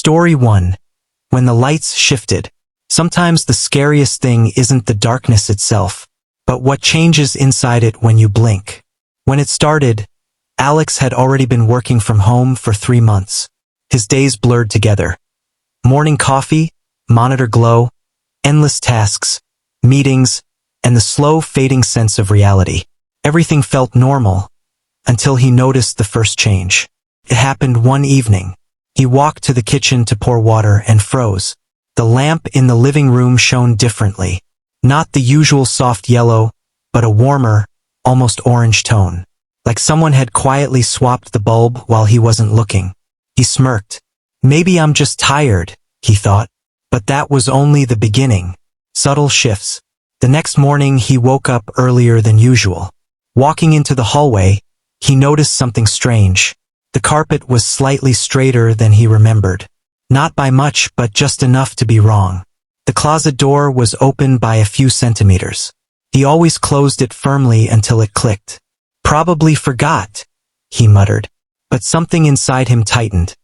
Story 1. When the lights shifted. Sometimes the scariest thing isn't the darkness itself, but what changes inside it when you blink. When it started, Alex had already been working from home for 3 months. His days blurred together. Morning coffee, monitor glow, endless tasks, meetings, and the slow fading sense of reality. Everything felt normal, until he noticed the first change. It happened one evening. He walked to the kitchen to pour water and froze. The lamp in the living room shone differently. Not the usual soft yellow, but a warmer, almost orange tone. Like someone had quietly swapped the bulb while he wasn't looking. He smirked. Maybe I'm just tired, he thought. But that was only the beginning. Subtle shifts. The next morning he woke up earlier than usual. Walking into the hallway, he noticed something strange. The carpet was slightly straighter than he remembered. Not by much, but just enough to be wrong. The closet door was open by a few centimeters. He always closed it firmly until it clicked. Probably forgot, he muttered. But something inside him tightened.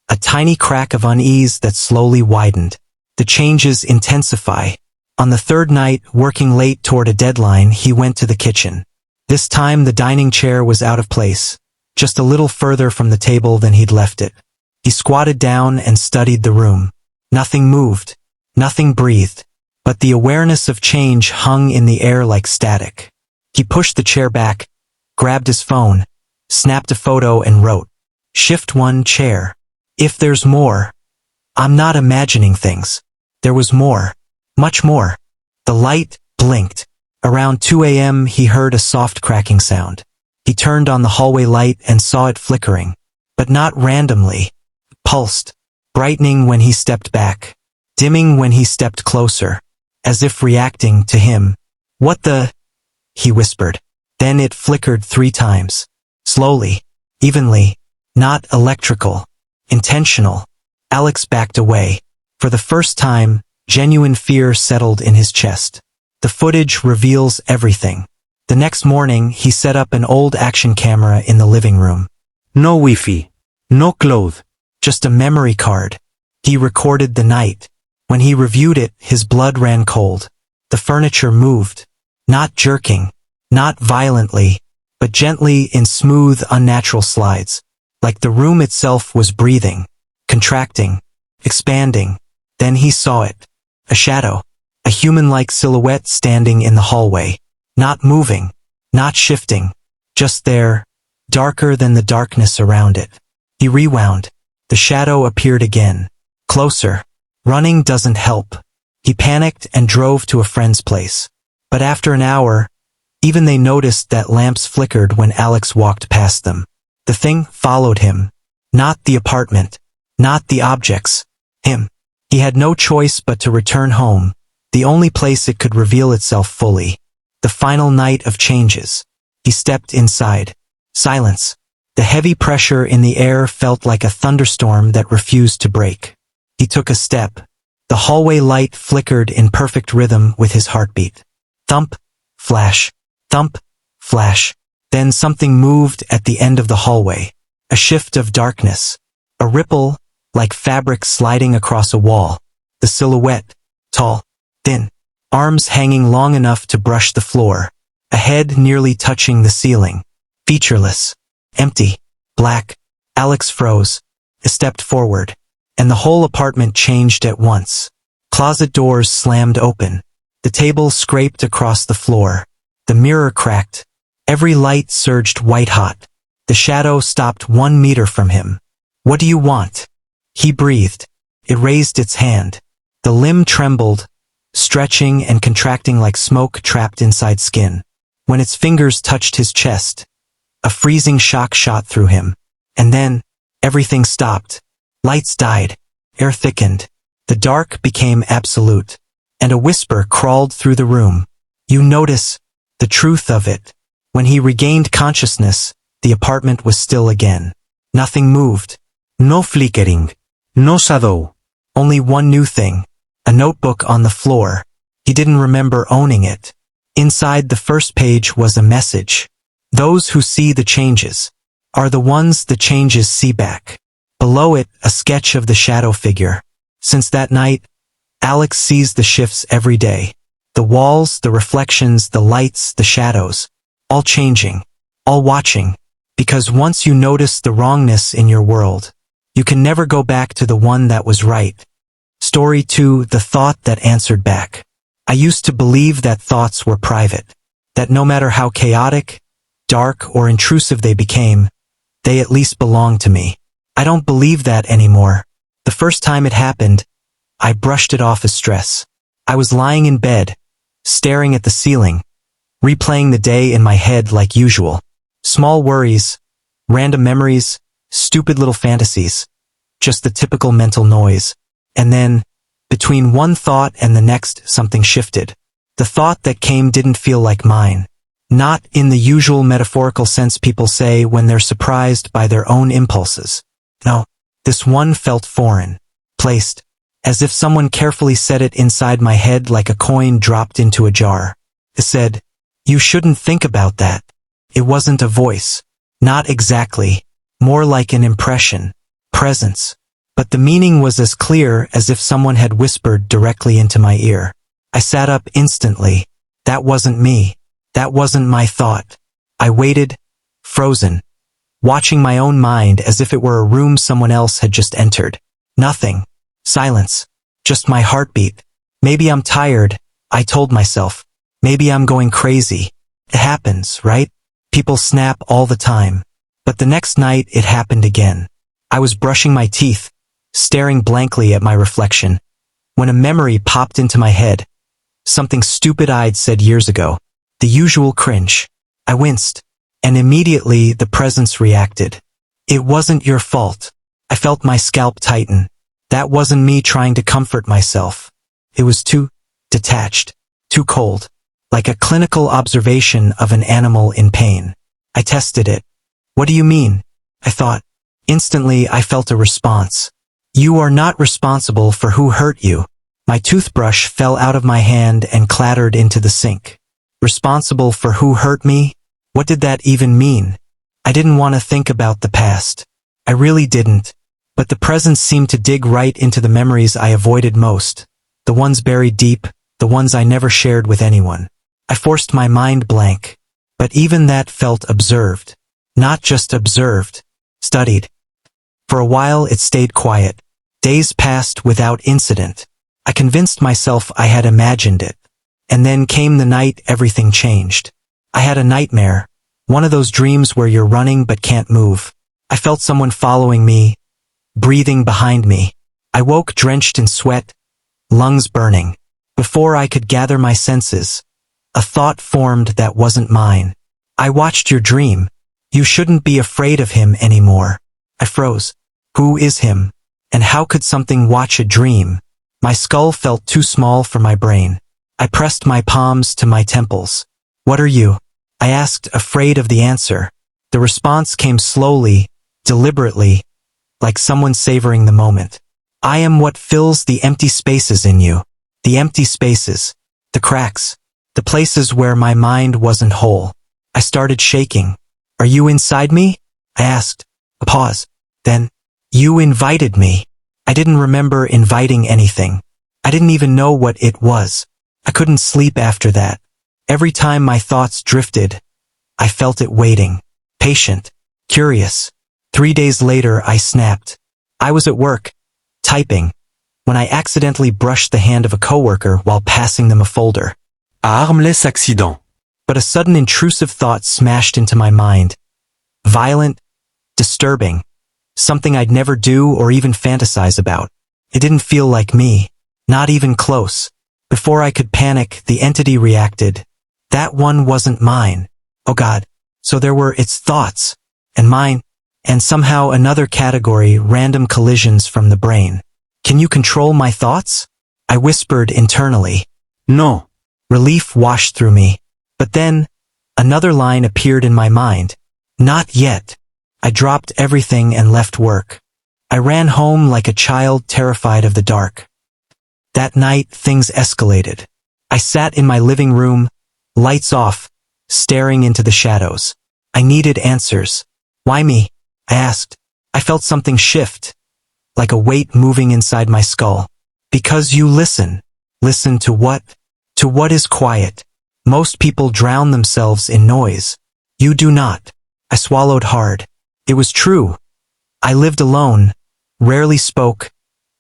A tiny crack of unease that slowly widened. The changes intensify. On the third night, working late toward a deadline, he went to the kitchen. This time the dining chair was out of place, just a little further from the table than he'd left it. He squatted down and studied the room. Nothing moved. Nothing breathed. But the awareness of change hung in the air like static. He pushed the chair back, grabbed his phone, snapped a photo and wrote, "Shift 1 chair. If there's more. I'm not imagining things." There was more. Much more. The light blinked. Around 2 a.m. he heard a soft cracking sound. He turned on the hallway light and saw it flickering. But not randomly. Pulsed. Brightening when he stepped back. Dimming when he stepped closer. As if reacting to him. "What the?" he whispered. Then it flickered 3 times. Slowly. Evenly. Not electrical. Intentional. Alex backed away. For the first time, genuine fear settled in his chest. The footage reveals everything. The next morning, he set up an old action camera in the living room. No Wi-Fi. No cloth. Just a memory card. He recorded the night. When he reviewed it, his blood ran cold. The furniture moved. Not jerking. Not violently. But gently in smooth, unnatural slides. Like the room itself was breathing. Contracting. Expanding. Then he saw it. A shadow. A human-like silhouette standing in the hallway. Not moving. Not shifting. Just there. Darker than the darkness around it. He rewound. The shadow appeared again. Closer. Running doesn't help. He panicked and drove to a friend's place. But after an hour, even they noticed that lamps flickered when Alex walked past them. The thing followed him. Not the apartment. Not the objects. Him. He had no choice but to return home, the only place it could reveal itself fully. The final night of changes. He stepped inside. Silence. The heavy pressure in the air felt like a thunderstorm that refused to break. He took a step. The hallway light flickered in perfect rhythm with his heartbeat. Thump, flash, thump, flash. Then something moved at the end of the hallway. A shift of darkness. A ripple, like fabric sliding across a wall. The silhouette. Tall, thin. Arms hanging long enough to brush the floor. A head nearly touching the ceiling. Featureless. Empty. Black. Alex froze. Stepped forward. And the whole apartment changed at once. Closet doors slammed open. The table scraped across the floor. The mirror cracked. Every light surged white-hot. The shadow stopped 1 meter from him. "What do you want?" He breathed. It raised its hand. The limb trembled, stretching and contracting like smoke trapped inside skin. When its fingers touched his chest, a freezing shock shot through him. And then, everything stopped. Lights died. Air thickened. The dark became absolute. And a whisper crawled through the room. "You notice the truth of it." When he regained consciousness, the apartment was still again. Nothing moved. No flickering. No shadow. Only one new thing. A notebook on the floor. He didn't remember owning it. Inside the first page was a message. Those who see the changes are the ones the changes see back. Below it, a sketch of the shadow figure. Since that night, Alex sees the shifts every day. The walls, the reflections, the lights, the shadows. All changing. All watching. Because once you notice the wrongness in your world, you can never go back to the one that was right. Story 2, The Thought That Answered Back. I used to believe that thoughts were private. That no matter how chaotic, dark, or intrusive they became, they at least belonged to me. I don't believe that anymore. The first time it happened, I brushed it off as stress. I was lying in bed, staring at the ceiling, replaying the day in my head like usual. Small worries, random memories, stupid little fantasies. Just the typical mental noise. And then, between one thought and the next, something shifted. The thought that came didn't feel like mine. Not in the usual metaphorical sense people say when they're surprised by their own impulses. No, this one felt foreign, placed, as if someone carefully set it inside my head like a coin dropped into a jar. It said, "You shouldn't think about that." It wasn't a voice. Not exactly. More like an impression. Presence. But the meaning was as clear as if someone had whispered directly into my ear. I sat up instantly. That wasn't me. That wasn't my thought. I waited, frozen, watching my own mind as if it were a room someone else had just entered. Nothing. Silence. Just my heartbeat. Maybe I'm tired, I told myself. Maybe I'm going crazy. It happens, right? People snap all the time. But the next night it happened again. I was brushing my teeth, staring blankly at my reflection, when a memory popped into my head. Something stupid I'd said years ago. The usual cringe. I winced, and immediately the presence reacted. "It wasn't your fault." I felt my scalp tighten. That wasn't me trying to comfort myself. It was too detached, too cold, like a clinical observation of an animal in pain. I tested it. "What do you mean?" I thought. Instantly I felt a response. "You are not responsible for who hurt you." My toothbrush fell out of my hand and clattered into the sink. Responsible for who hurt me? What did that even mean? I didn't want to think about the past. I really didn't. But the present seemed to dig right into the memories I avoided most. The ones buried deep, the ones I never shared with anyone. I forced my mind blank. But even that felt observed. Not just observed. Studied. For a while it stayed quiet. Days passed without incident. I convinced myself I had imagined it. And then came the night everything changed. I had a nightmare. One of those dreams where you're running but can't move. I felt someone following me, breathing behind me. I woke drenched in sweat, lungs burning. Before I could gather my senses, a thought formed that wasn't mine. "I watched your dream. You shouldn't be afraid of him anymore." I froze. Who is him? And how could something watch a dream? My skull felt too small for my brain. I pressed my palms to my temples. "What are you?" I asked, afraid of the answer. The response came slowly, deliberately, like someone savoring the moment. "I am what fills the empty spaces in you." The empty spaces. The cracks. The places where my mind wasn't whole. I started shaking. "Are you inside me?" I asked. A pause. Then, "You invited me." I didn't remember inviting anything. I didn't even know what it was. I couldn't sleep after that. Every time my thoughts drifted, I felt it waiting. Patient. Curious. 3 days later I snapped. I was at work, typing, when I accidentally brushed the hand of a coworker while passing them a folder. Harmless accident. But a sudden intrusive thought smashed into my mind. Violent, disturbing. Something I'd never do or even fantasize about. It didn't feel like me. Not even close. Before I could panic, the entity reacted. That one wasn't mine. Oh God. So there were its thoughts. And mine. And somehow another category, random collisions from the brain. "Can you control my thoughts?" I whispered internally. No. Relief washed through me. But then, another line appeared in my mind. Not yet. I dropped everything and left work. I ran home like a child terrified of the dark. That night, things escalated. I sat in my living room, lights off, staring into the shadows. I needed answers. "Why me?" I asked. I felt something shift, like a weight moving inside my skull. Because you listen. Listen to what? To what is quiet. Most people drown themselves in noise. You do not. I swallowed hard. It was true. I lived alone, rarely spoke,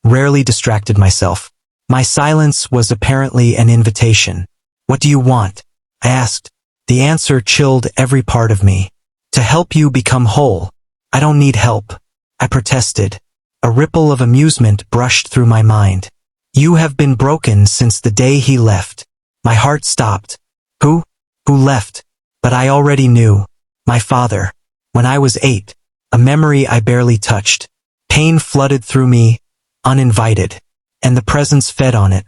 rarely distracted myself. My silence was apparently an invitation. What do you want? I asked. The answer chilled every part of me. To help you become whole. I don't need help. I protested. A ripple of amusement brushed through my mind. You have been broken since the day he left. My heart stopped. Who? Who left? But I already knew. My father. When I was 8. A memory I barely touched. Pain flooded through me, uninvited. And the presence fed on it.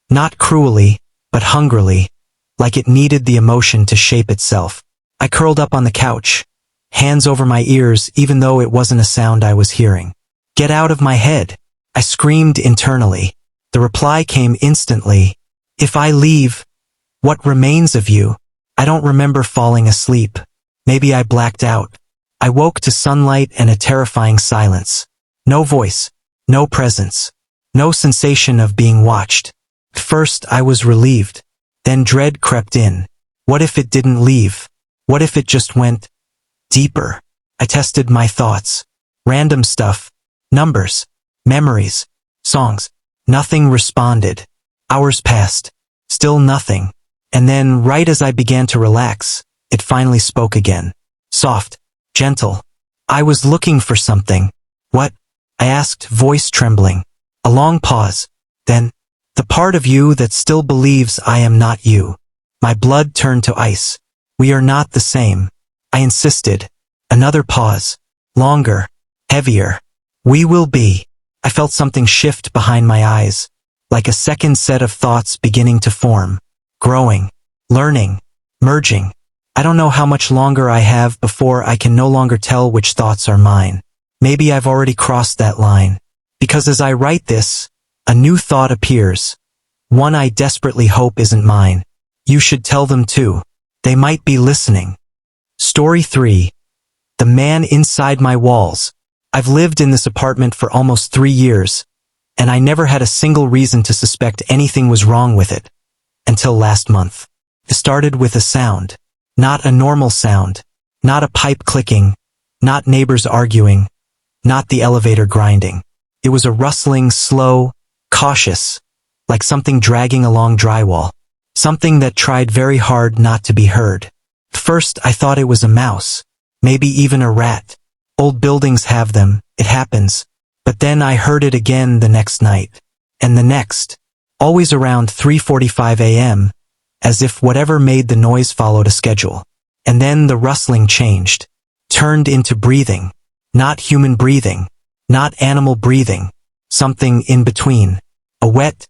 Not cruelly, but hungrily. Like it needed the emotion to shape itself. I curled up on the couch. Hands over my ears even though it wasn't a sound I was hearing. Get out of my head. I screamed internally. The reply came instantly. If I leave, what remains of you? I don't remember falling asleep. Maybe I blacked out. I woke to sunlight and a terrifying silence. No voice, no presence, no sensation of being watched. First I was relieved. Then dread crept in. What if it didn't leave? What if it just went deeper? I tested my thoughts. Random stuff. Numbers. Memories. Songs. Nothing responded. Hours passed. Still nothing. And then, right as I began to relax, it finally spoke again. Soft. Gentle. I was looking for something. What? I asked, voice trembling. A long pause. Then, the part of you that still believes I am not you. My blood turned to ice. We are not the same. I insisted. Another pause. Longer. Heavier. We will be. I felt something shift behind my eyes. Like a second set of thoughts beginning to form. Growing. Learning. Merging. I don't know how much longer I have before I can no longer tell which thoughts are mine. Maybe I've already crossed that line. Because as I write this, a new thought appears. One I desperately hope isn't mine. You should tell them too. They might be listening. Story 3. The man inside my walls. I've lived in this apartment for almost 3 years, and I never had a single reason to suspect anything was wrong with it. Until last month. It started with a sound. Not a normal sound. Not a pipe clicking. Not neighbors arguing. Not the elevator grinding. It was a rustling, slow, cautious, like something dragging along drywall. Something that tried very hard not to be heard. First, I thought it was a mouse. Maybe even a rat. Old buildings have them, it happens. But then I heard it again the next night. And the next. Always around 3:45 a.m., as if whatever made the noise followed a schedule. And then the rustling changed. Turned into breathing. Not human breathing. Not animal breathing. Something in between. A wet,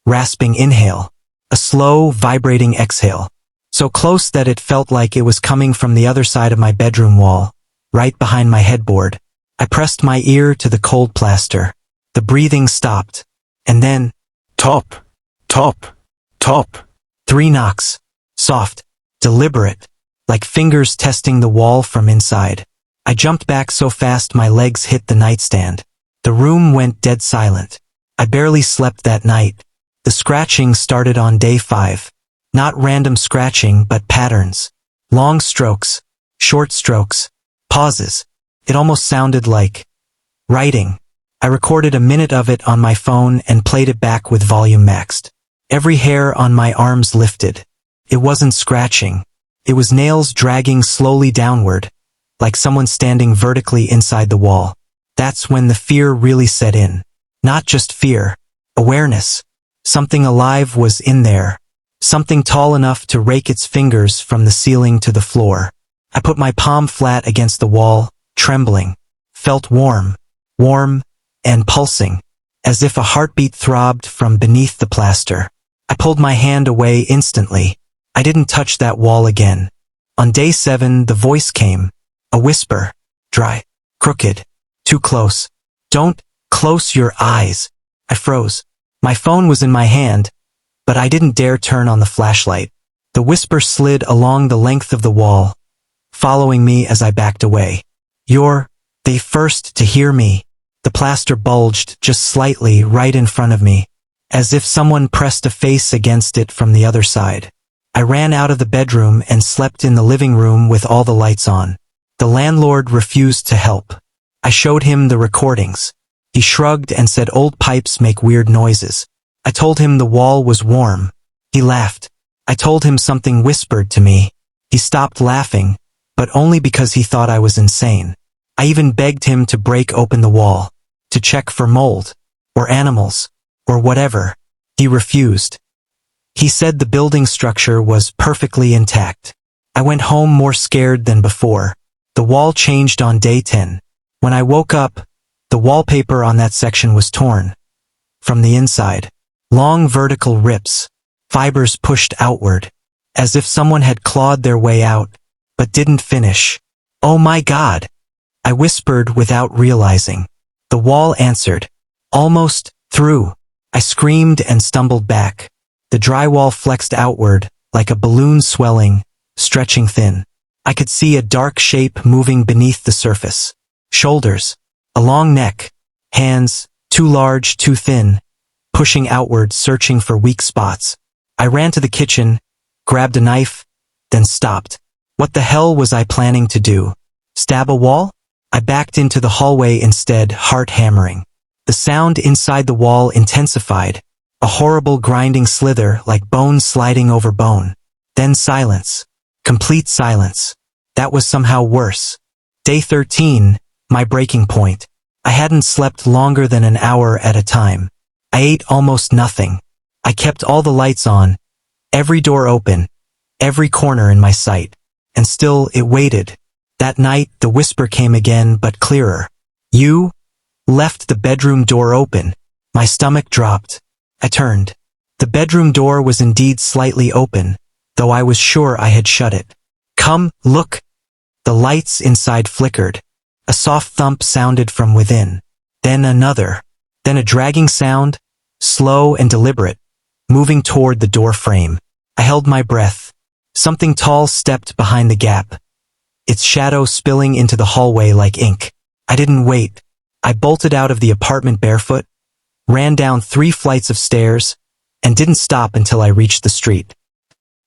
rasping inhale. A slow, vibrating exhale. So close that it felt like it was coming from the other side of my bedroom wall, right behind my headboard. I pressed my ear to the cold plaster. The breathing stopped. And then, Top. Top. Top. 3 knocks. Soft. Deliberate. Like fingers testing the wall from inside. I jumped back so fast my legs hit the nightstand. The room went dead silent. I barely slept that night. The scratching started on day 5. Not random scratching, but patterns. Long strokes. Short strokes. Pauses. It almost sounded like writing. I recorded a minute of it on my phone and played it back with volume maxed. Every hair on my arms lifted. It wasn't scratching. It was nails dragging slowly downward, like someone standing vertically inside the wall. That's when the fear really set in. Not just fear. Awareness. Something alive was in there. Something tall enough to rake its fingers from the ceiling to the floor. I put my palm flat against the wall, trembling. Felt warm. Warm and pulsing. As if a heartbeat throbbed from beneath the plaster. I pulled my hand away instantly. I didn't touch that wall again. On day 7, the voice came. A whisper. Dry. Crooked. Too close. Don't close your eyes. I froze. My phone was in my hand, but I didn't dare turn on the flashlight. The whisper slid along the length of the wall, following me as I backed away. You're the first to hear me. The plaster bulged just slightly right in front of me, as if someone pressed a face against it from the other side. I ran out of the bedroom and slept in the living room with all the lights on. The landlord refused to help. I showed him the recordings. He shrugged and said old pipes make weird noises. I told him the wall was warm. He laughed. I told him something whispered to me. He stopped laughing, but only because he thought I was insane. I even begged him to break open the wall, to check for mold, or animals, or whatever. He refused. He said the building structure was perfectly intact. I went home more scared than before. The wall changed on day 10. When I woke up, the wallpaper on that section was torn. From the inside, long vertical rips, fibers pushed outward, as if someone had clawed their way out, but didn't finish. "Oh my God!" I whispered without realizing. The wall answered. "Almost through." I screamed and stumbled back. The drywall flexed outward, like a balloon swelling, stretching thin. I could see a dark shape moving beneath the surface. Shoulders, a long neck, hands, too large, too thin, pushing outward, searching for weak spots. I ran to the kitchen, grabbed a knife, then stopped. What the hell was I planning to do? Stab a wall? I backed into the hallway instead, heart hammering. The sound inside the wall intensified, a horrible grinding slither like bone sliding over bone. Then silence. Complete silence. That was somehow worse. Day 13, my breaking point. I hadn't slept longer than an hour at a time. I ate almost nothing. I kept all the lights on, every door open, every corner in my sight. And still it waited. That night the whisper came again, but clearer. "You left the bedroom door open." My stomach dropped. I turned. The bedroom door was indeed slightly open, though I was sure I had shut it. "Come, look." The lights inside flickered. A soft thump sounded from within. Then another. Then a dragging sound, slow and deliberate, moving toward the door frame. I held my breath. Something tall stepped behind the gap, its shadow spilling into the hallway like ink. I didn't wait. I bolted out of the apartment barefoot, ran down 3 flights of stairs, and didn't stop until I reached the street.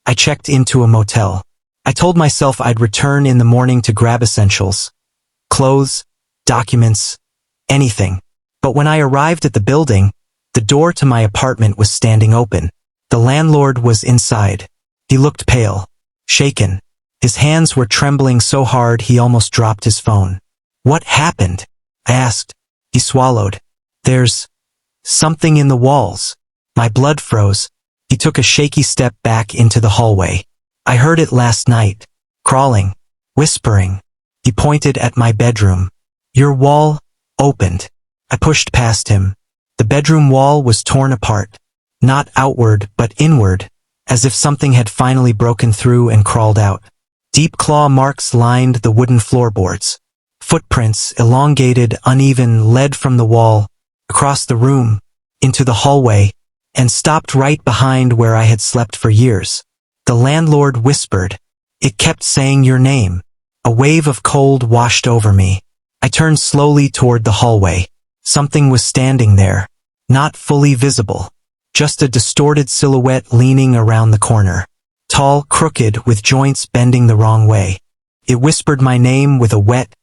I checked into a motel. I told myself I'd return in the morning to grab essentials. Clothes, documents, anything. But when I arrived at the building, the door to my apartment was standing open. The landlord was inside. He looked pale, shaken. His hands were trembling so hard he almost dropped his phone. "What happened?" I asked. He swallowed. "There's something in the walls." My blood froze. He took a shaky step back into the hallway. "I heard it last night. Crawling. Whispering." He pointed at my bedroom. "Your wall opened." I pushed past him. The bedroom wall was torn apart. Not outward, but inward, as if something had finally broken through and crawled out. Deep claw marks lined the wooden floorboards. Footprints, elongated, uneven, led from the wall, across the room, into the hallway, and stopped right behind where I had slept for years. The landlord whispered. It kept saying your name. A wave of cold washed over me. I turned slowly toward the hallway. Something was standing there, not fully visible, just a distorted silhouette leaning around the corner. Tall, crooked, with joints bending the wrong way. It whispered my name with a wet,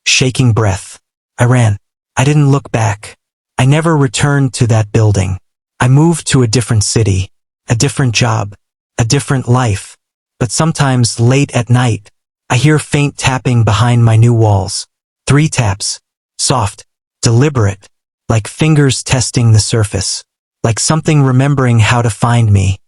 shaking breath. I ran. I didn't look back. I never returned to that building. I moved to a different city, a different job, a different life. But sometimes, late at night, I hear faint tapping behind my new walls. 3 taps. Soft, deliberate, like fingers testing the surface. Like something remembering how to find me.